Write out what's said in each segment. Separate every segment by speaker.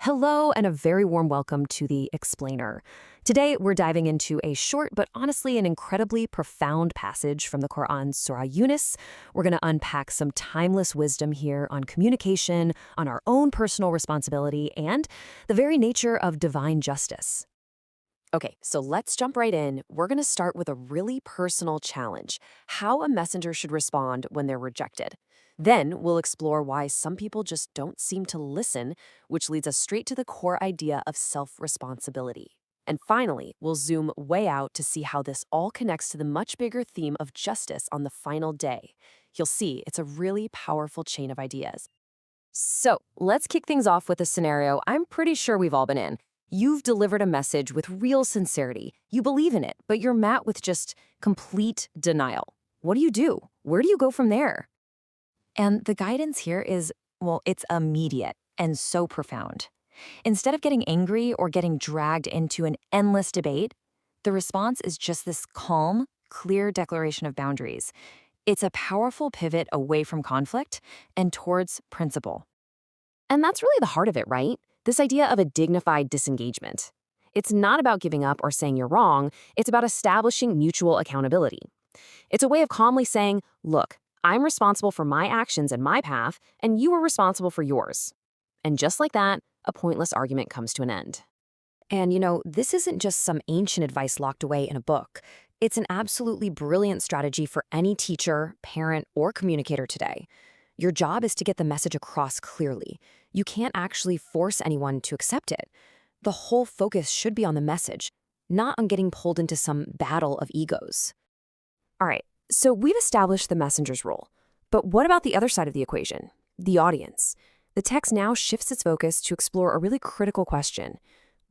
Speaker 1: Hello, and a very warm welcome to The Explainer. Today, we're diving into a short but honestly an incredibly profound passage from the Quran, Surah Yunus. We're going to unpack some timeless wisdom here on communication, on our own personal responsibility, and the very nature of divine justice. Okay, so let's jump right in. We're going to start with a really personal challenge: how a messenger should respond when they're rejected. Then we'll explore why some people just don't seem to listen, which leads us straight to the core idea of self-responsibility. And finally, we'll zoom way out to see how this all connects to the much bigger theme of justice on the final day. You'll see it's a really powerful chain of ideas. So let's kick things off with a scenario I'm pretty sure we've all been in. You've delivered a message with real sincerity. You believe in it, but you're met with just complete denial. What do you do? Where do you go from there? And the guidance here is, well, it's immediate and so profound. Instead of getting angry or getting dragged into an endless debate, the response is just this calm, clear declaration of boundaries. It's a powerful pivot away from conflict and towards principle. And that's really the heart of it, right? This idea of a dignified disengagement. It's not about giving up or saying you're wrong. It's about establishing mutual accountability. It's a way of calmly saying, look, I'm responsible for my actions and my path, and you are responsible for yours. And just like that, a pointless argument comes to an end. And this isn't just some ancient advice locked away in a book. It's an absolutely brilliant strategy for any teacher, parent, or communicator today. Your job is to get the message across clearly. You can't actually force anyone to accept it. The whole focus should be on the message, not on getting pulled into some battle of egos. All right, so we've established the messenger's role. But what about the other side of the equation, the audience? The text now shifts its focus to explore a really critical question.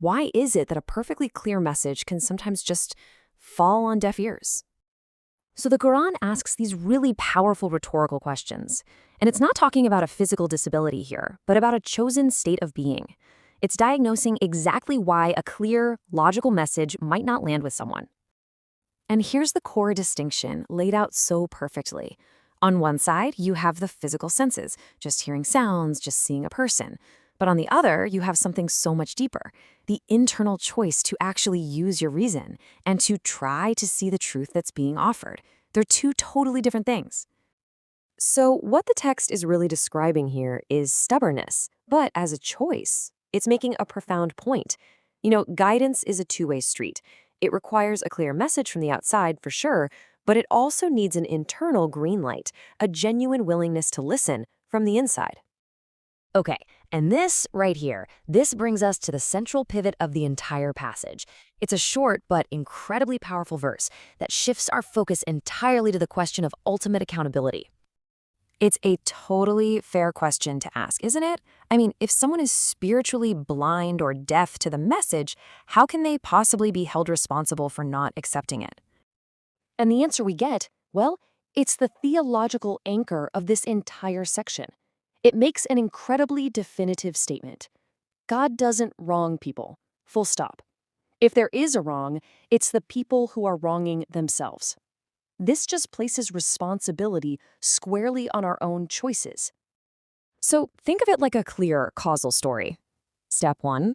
Speaker 1: Why is it that a perfectly clear message can sometimes just fall on deaf ears? So the Quran asks these really powerful rhetorical questions. And it's not talking about a physical disability here, but about a chosen state of being. It's diagnosing exactly why a clear, logical message might not land with someone. And here's the core distinction laid out so perfectly. On one side, you have the physical senses, just hearing sounds, just seeing a person. But on the other, you have something so much deeper, the internal choice to actually use your reason and to try to see the truth that's being offered. They're two totally different things. So what the text is really describing here is stubbornness, but as a choice. It's making a profound point. Guidance is a two-way street. It requires a clear message from the outside, for sure, but it also needs an internal green light, a genuine willingness to listen from the inside. Okay, and this right here, this brings us to the central pivot of the entire passage. It's a short but incredibly powerful verse that shifts our focus entirely to the question of ultimate accountability. It's a totally fair question to ask, isn't it? I mean, if someone is spiritually blind or deaf to the message, how can they possibly be held responsible for not accepting it? And the answer we get, well, it's the theological anchor of this entire section. It makes an incredibly definitive statement. God doesn't wrong people, full stop. If there is a wrong, it's the people who are wronging themselves. This just places responsibility squarely on our own choices. So think of it like a clear causal story. Step 1,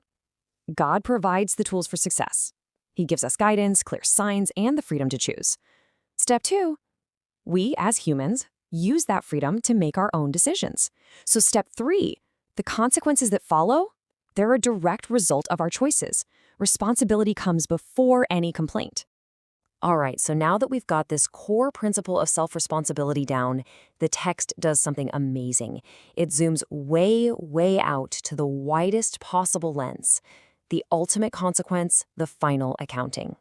Speaker 1: God provides the tools for success. He gives us guidance, clear signs, and the freedom to choose. Step 2, we as humans use that freedom to make our own decisions. So step 3, the consequences that follow, they're a direct result of our choices. Responsibility comes before any complaint. All right, so now that we've got this core principle of self-responsibility down, the text does something amazing. It zooms way, way out to the widest possible lens, the ultimate consequence, the final accounting.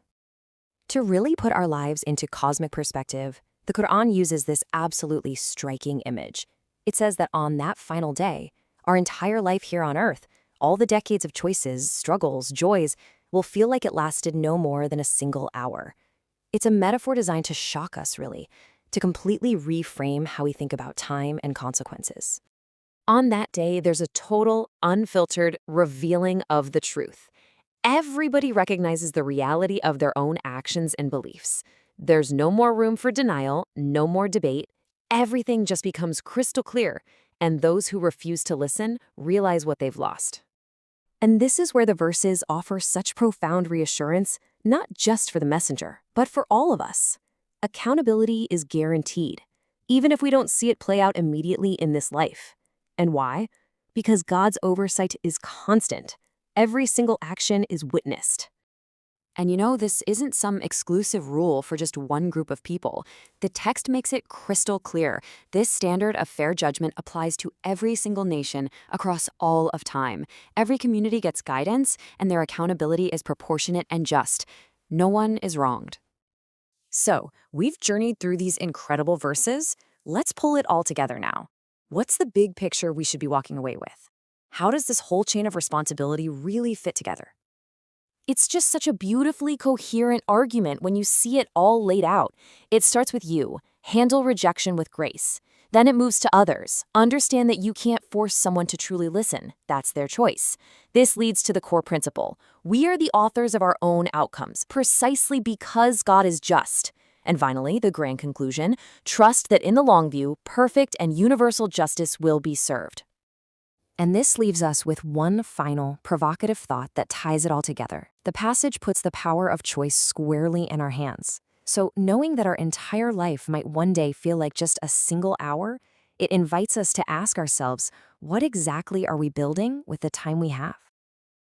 Speaker 1: To really put our lives into cosmic perspective, the Quran uses this absolutely striking image. It says that on that final day, our entire life here on Earth, all the decades of choices, struggles, joys, will feel like it lasted no more than a single hour. It's a metaphor designed to shock us, really, to completely reframe how we think about time and consequences. On that day, there's a total, unfiltered revealing of the truth. Everybody recognizes the reality of their own actions and beliefs. There's no more room for denial, no more debate. Everything just becomes crystal clear, and those who refuse to listen realize what they've lost. And this is where the verses offer such profound reassurance, not just for the messenger, but for all of us. Accountability is guaranteed, even if we don't see it play out immediately in this life. And why? Because God's oversight is constant. Every single action is witnessed. And this isn't some exclusive rule for just one group of people. The text makes it crystal clear. This standard of fair judgment applies to every single nation across all of time. Every community gets guidance, and their accountability is proportionate and just. No one is wronged. So, we've journeyed through these incredible verses. Let's pull it all together now. What's the big picture we should be walking away with? How does this whole chain of responsibility really fit together? It's just such a beautifully coherent argument when you see it all laid out. It starts with you. Handle rejection with grace. Then it moves to others. Understand that you can't force someone to truly listen. That's their choice. This leads to the core principle. We are the authors of our own outcomes, precisely because God is just. And finally, the grand conclusion. Trust that in the long view, perfect and universal justice will be served. And this leaves us with one final, provocative thought that ties it all together. The passage puts the power of choice squarely in our hands. So, knowing that our entire life might one day feel like just a single hour, it invites us to ask ourselves, what exactly are we building with the time we have?